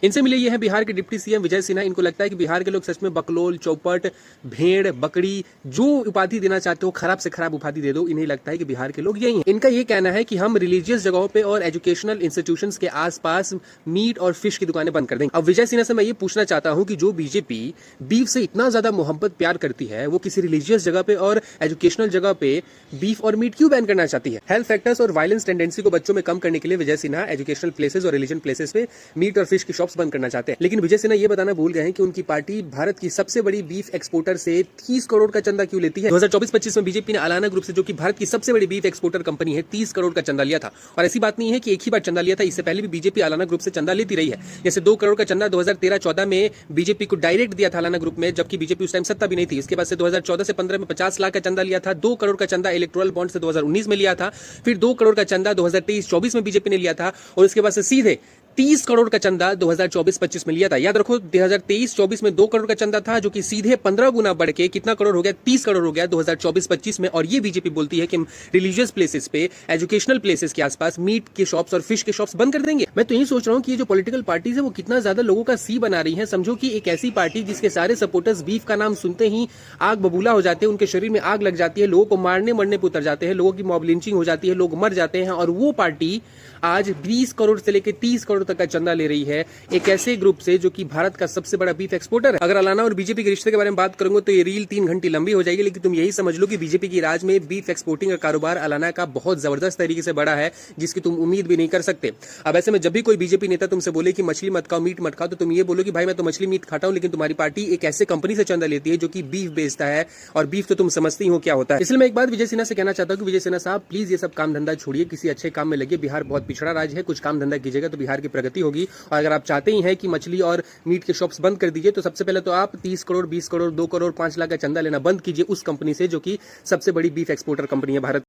इनसे मिले ये हैं बिहार के डिप्टी सीएम विजय सिन्हा। इनको लगता है कि बिहार के लोग सच में बकलोल, चौपट, भेड़, बकरी जो उपाधि देना चाहते हो खराब से खराब उपाधि दे दो। इन्हें लगता है कि बिहार के लोग यही हैं। इनका ये कहना है कि हम रिलीजियस जगहों पे और एजुकेशनल इंस्टीट्यूशंस के आसपास मीट और फिश की दुकानें बंद कर देंगे। अब विजय सिन्हा से मैं ये पूछना चाहता हूँ कि जो बीजेपी बीफ से इतना ज्यादा मोहब्बत प्यार करती है, वो किसी रिलीजियस जगह पे और एजुकेशनल जगह पे बीफ और मीट क्यों बैन करना चाहती है? हेल्थ फैक्टर्स और वायलेंस टेंडेंसी को बच्चों में कम करने के लिए विजय सिन्हा एजुकेशनल प्लेसेस और रिलीजन प्लेसेस पे मीट और फिश की शॉप्स बंद करना चाहते हैं। लेकिन विजय सिन्हा ये बताना भूल गए हैं कि उनकी पार्टी भारत की सबसे बड़ी बीफ एक्सपोर्टर से 30 करोड़ का चंदा क्यों लेती है। 2024-25 में बीजेपी ने अलाना ग्रुप से, जो कि भारत की सबसे बड़ी बीफ एक्सपोर्टर कंपनी है, 30 करोड़ का चंदा लिया था। और ऐसी बात नहीं है कि एक ही बार चंदा लिया था, इससे पहले भी बीजेपी अलाना ग्रुप से चंदा लेती रही है। जैसे 2 करोड़ का चंदा 2013-14 में बीजेपी को डायरेक्ट दिया था अलाना ग्रुप में, जबकि बीजेपी उस टाइम सत्ता भी नहीं थी। इसके बाद से 2014 से 15 में 50 लाख का चंदा लिया था। 2 करोड़ का चंदा इलेक्टोरल बॉन्ड से 2019 में लिया था। फिर 2 करोड़ का चंदा 2023-24 में बीजेपी ने लिया था। और उसके बाद से सीधे 30 करोड़ का चंदा 2024-25 में लिया था। याद रखो, 2023-24 में 2 करोड़ का चंदा था, जो कि सीधे 15 गुना बढ़ के कितना करोड़ हो गया? 30 करोड़ हो गया 2024-25 में। और ये बीजेपी बोलती है कि हम रिलीजियस प्लेसेस पे, एजुकेशनल प्लेसेस के आसपास मीट के शॉप्स और फिश के शॉप्स बंद कर देंगे। मैं तो यही सोच रहा हूँ कि ये जो पॉलिटिकल पार्टीज है वो कितना ज्यादा लोगों का सी बना रही है। समझो कि एक ऐसी पार्टी जिसके सारे सपोर्टर्स बीफ का नाम सुनते ही आग बबूला हो जाते हैं, उनके शरीर में आग लग जाती है, लोगों को मारने मरने पर उतर जाते हैं, लोगों की मॉब लिंचिंग हो जाती है, लोग मर जाते हैं। और वो पार्टी आज 20 करोड़ से लेकर 30 करोड़ तक का चंदा ले रही है एक ऐसे ग्रुप से जो कि भारत का सबसे बड़ा बीफ एक्सपोर्टर है। अगर अलाना और बीजेपी के रिश्ते के बारे में बात करूंगा तो ये रील 3 घंटे लंबी हो जाएगी, लेकिन तुम यही समझ लो कि बीजेपी की राज में बीफ एक्सपोर्टिंग का कारोबार अलाना का बहुत जबरदस्त तरीके से बड़ा है, जिसकी तुम उम्मीद भी नहीं कर सकते। अब ऐसे में जब भी कोई बीजेपी नेता तुमसे बोले कि मछली मत खाओ, मीट मत खाओ, तो तुम ये बोलो कि भाई मैं तो मछली मीट खाता हूं, लेकिन तुम्हारी पार्टी एक ऐसे कंपनी से चंदा लेती है जो कि बीफ बेचता है, और बीफ तो तुम समझती हो क्या होता है। इसलिए मैं एक बात विजय सिन्हा से कहना चाहता हूं कि विजय सिन्हा साहब, प्लीज ये सब काम धंधा छोड़िए, किसी अच्छे काम में लगिए। बिहार बहुत पिछड़ा राज्य है, कुछ काम धंधा कीजिएगा तो बिहार की प्रगति होगी। और अगर आप चाहते ही हैं कि मछली और मीट के शॉप्स बंद कर दीजिए, तो सबसे पहले तो आप 30 करोड़, 20 करोड़, 2 करोड़, 5 लाख का चंदा लेना बंद कीजिए उस कंपनी से जो कि सबसे बड़ी बीफ एक्सपोर्टर कंपनी है भारत।